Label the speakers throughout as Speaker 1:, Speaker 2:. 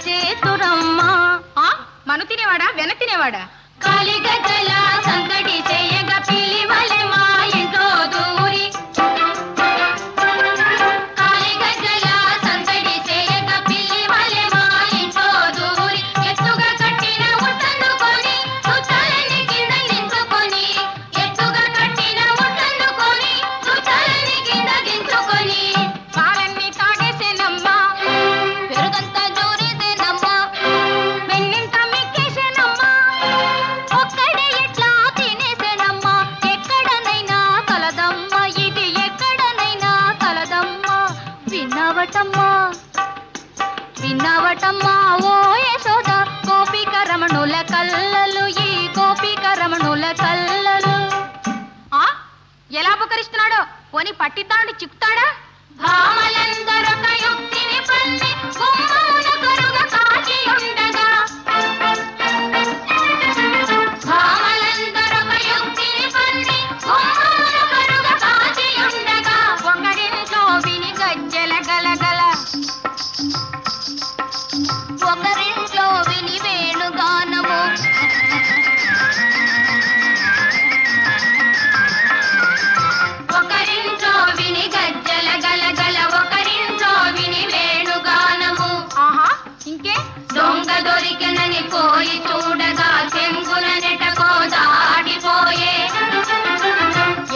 Speaker 1: చేతురమ్మా. మను తినేవాడా వెన తినేవాడా? కాలిగజ్జల సందడి చేయగ పిలివలె మా ఇంట్లో దూరి, కాలిగజ్జల సందడి చేయగ పిలివలె మా ఇంట్లో దూరి, ఎత్తుగా కట్టిన ఉట్టందుకొని చుట్టాలని కింద దించుకొని, ఎత్తుగా కట్టిన ఉట్టందుకొని చుట్టాలని కింద దించుకొని, పాలన్నీ తాగేసేనమ్మా, పెరుగంతా జోరేసేనమ్మా, వెన్నింత మిక్కేసేనమ్మా, ఒక్కడే ఇట్లా తినేసేనమ్మా. ఎక్కడనైనా కలదమ్మా, ఇది ఎక్కడనైనా కలదమ్మా. విన్నావటమ్మా విన్నావటమ్మా ఓ యశోద, గోపిక రమణుల కల్లలు, ఈ గోపిక రమణుల కల్లలు. ఎలా అపకరిస్తున్నాడో, పోని పట్టిద్దామని చిక్కుతాడా? భామలందరొక యుక్తిని పన్ని గుమ్మమున కరుగ కాచి ఉండగా, భామలందరొక యుక్తిని పన్ని గుమ్మమున కరుగ కాచి ఉండగా, ఒకరింట్లో విని గజ్జెల గలగల, ఒకరింట్లో విని వేణుగానము, ఒకరింట్లో విని గజ్జల గలగల, ఒకరింట్లో విని వేణుగానము. ఇంకే దొంగ దొరికెనని పోయి చూడగా చెంగున నెటకో దాటిపోయే,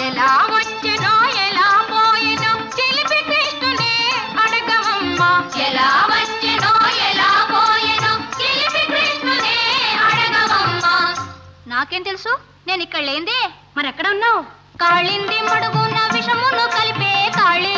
Speaker 1: ఎలా వచ్చెనో ఎలా పోయెనో చిలిపి కృష్ణునే అడగవమ్మా, ఎలా వచ్చెనో ఎలా పోయెనో చిలిపి కృష్ణునే అడగవమ్మా. నాకేం తెలుసు, నేను ఇక్కడ లేందే, మరెక్కడ ఉన్నావు? కాళింది మడుగున విషమును కలిపే కాళీ